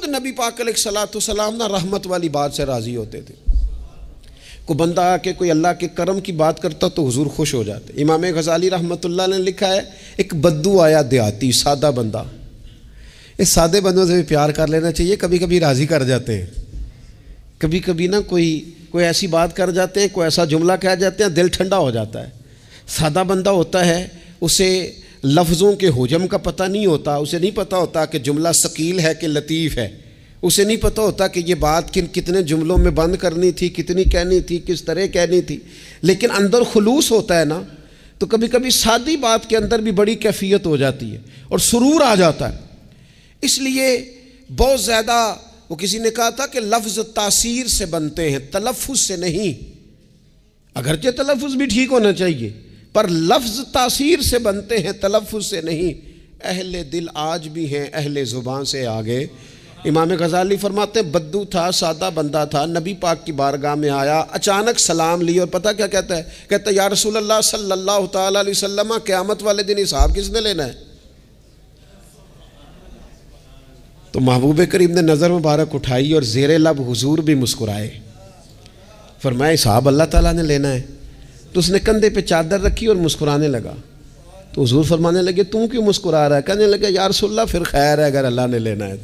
نبی پاک علیہ الصلوۃ والسلام نا رحمت والی بات سے راضی ہوتے تھے. کوئی بندہ آ کے کوئی اللہ کے کرم کی بات کرتا تو حضور خوش ہو جاتے. امام غزالی رحمۃ اللہ نے لکھا ہے ایک بدو آیا دیہاتی سادہ بندہ. اس سادے بندوں سے بھی پیار کر لینا چاہیے, کبھی کبھی راضی کر جاتے ہیں, کبھی کبھی نا کوئی ایسی بات کر جاتے ہیں, کوئی ایسا جملہ کہہ جاتے ہیں, دل ٹھنڈا ہو جاتا ہے. سادہ بندہ ہوتا ہے, اسے لفظوں کے حجم کا پتہ نہیں ہوتا, اسے نہیں پتہ ہوتا کہ جملہ ثقیل ہے کہ لطیف ہے, اسے نہیں پتہ ہوتا کہ یہ بات کتنے جملوں میں بند کرنی تھی, کتنی کہنی تھی, کس طرح کہنی تھی. لیکن اندر خلوص ہوتا ہے نا, تو کبھی کبھی سادی بات کے اندر بھی بڑی کیفیت ہو جاتی ہے اور سرور آ جاتا ہے. اس لیے بہت زیادہ, وہ کسی نے کہا تھا کہ لفظ تاثیر سے بنتے ہیں, تلفظ سے نہیں. اگرچہ تلفظ بھی ٹھیک ہونا چاہیے, پر لفظ تاثیر سے بنتے ہیں, تلفظ سے نہیں. اہل دل آج بھی ہیں اہل زبان سے آگے. امام غزالی فرماتے ہیں بدو تھا, سادہ بندہ تھا, نبی پاک کی بارگاہ میں آیا, اچانک سلام لی, اور پتہ کیا کہتا ہے؟ کہتا ہے یا رسول اللہ صلی اللہ تعالیٰ علیہ وسلم, قیامت والے دن حساب کس نے لینا ہے؟ تو محبوب کریم نے نظر مبارک اٹھائی اور زیر لب حضور بھی مسکرائے. فرمایا حساب اللہ تعالیٰ نے لینا ہے. تو اس نے کندھے پہ چادر رکھی اور مسکرانے لگا. تو حضور فرمانے لگے تم کیوں مسکرا رہا ہے؟ کہنے لگے یا رسول اللہ پھر خیر ہے اگر اللہ نے لینا ہے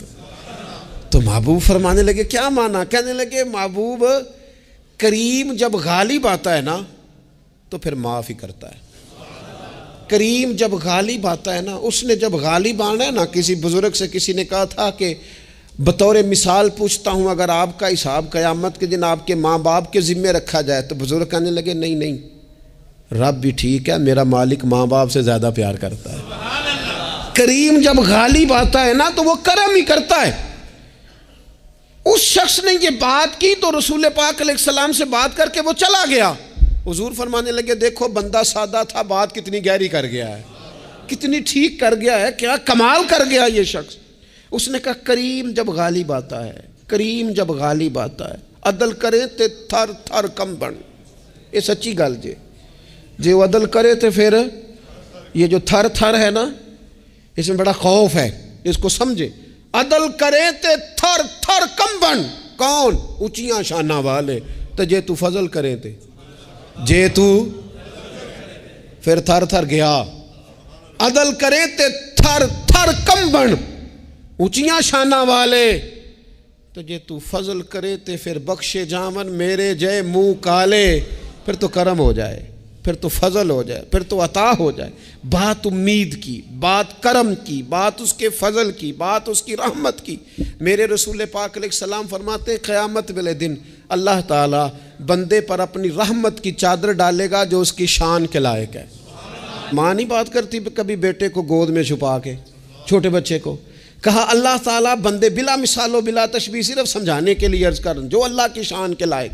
تو محبوب فرمانے لگے کیا مانا؟ کہنے لگے محبوب کریم جب غالب آتا ہے نا تو پھر معاف ہی کرتا ہے. کریم جب غالب آتا ہے نا, اس نے جب غالب آنا ہے نا, کسی بزرگ سے کسی نے کہا تھا کہ بطور مثال پوچھتا ہوں اگر آپ کا حساب قیامت کے دن آپ کے ماں باپ کے ذمے رکھا جائے, تو بزرگ کہنے لگے نہیں نہیں, رب بھی ٹھیک ہے, میرا مالک ماں باپ سے زیادہ پیار کرتا ہے. کریم جب غالب آتا ہے نا تو وہ کرم ہی کرتا ہے. اس شخص نے یہ بات کی تو رسول پاک علیہ السلام سے بات کر کے وہ چلا گیا. حضور فرمانے لگے دیکھو بندہ سادہ تھا, بات کتنی گہری کر گیا ہے, کتنی ٹھیک کر گیا ہے, کیا کمال کر گیا یہ شخص. اس نے کہا کریم جب غالب آتا ہے, کریم جب غالب آتا ہے, عدل کرے تے تھر تھر کم بن. یہ سچی گل جی وہ عدل کرے تے پھر یہ جو تھر تھر ہے نا, اس میں بڑا خوف ہے, اس کو سمجھے. عدل کرے تے تھر تھر کم بن. کون؟ اونچیاں شانہ والے. تو جے تو فضل کرے تے جے تو پھر تھر تھر گیا. عدل کرے تے تھر تھر کم بن, اونچیاں شانہ والے. تو جے تو فضل کرے تے پھر بخشے جامن میرے جے منہ کالے. پھر تو کرم ہو جائے, پھر تو فضل ہو جائے, پھر تو عطا ہو جائے. بات امید کی, بات کرم کی, بات اس کے فضل کی, بات اس کی رحمت کی. میرے رسول پاک علیہ السلام فرماتے ہیں قیامت والے دن اللہ تعالیٰ بندے پر اپنی رحمت کی چادر ڈالے گا جو اس کی شان کے لائق ہے. ماں نہیں بات کرتی کبھی بیٹے کو گود میں چھپا کے, چھوٹے بچے کو. کہا اللہ تعالیٰ بندے بلا مثال و بلا تشبیہ, صرف سمجھانے کے لیے عرض کر جو اللہ کی شان کے لائق,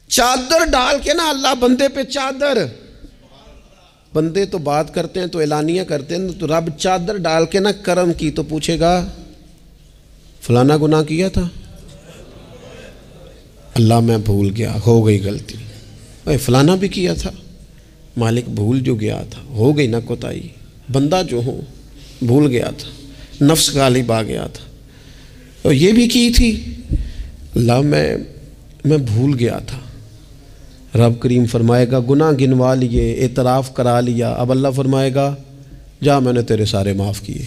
چادر ڈال کے نا اللہ بندے پہ چادر. بندے تو بات کرتے ہیں تو اعلانیہ کرتے ہیں, تو رب چادر ڈال کے نا کرم کی تو پوچھے گا فلانا گناہ کیا تھا, اللہ میں بھول گیا, ہو گئی غلطی. فلانا بھی کیا تھا, مالک بھول جو گیا تھا, ہو گئی نا کوتاہی. بندہ جو ہوں بھول گیا تھا, نفس غالب آ گیا تھا. اور یہ بھی کی تھی, اللہ میں بھول گیا تھا. رب کریم فرمائے گا گناہ گنوا لیے, اعتراف کرا لیا. اب اللہ فرمائے گا جا میں نے تیرے سارے معاف کیے.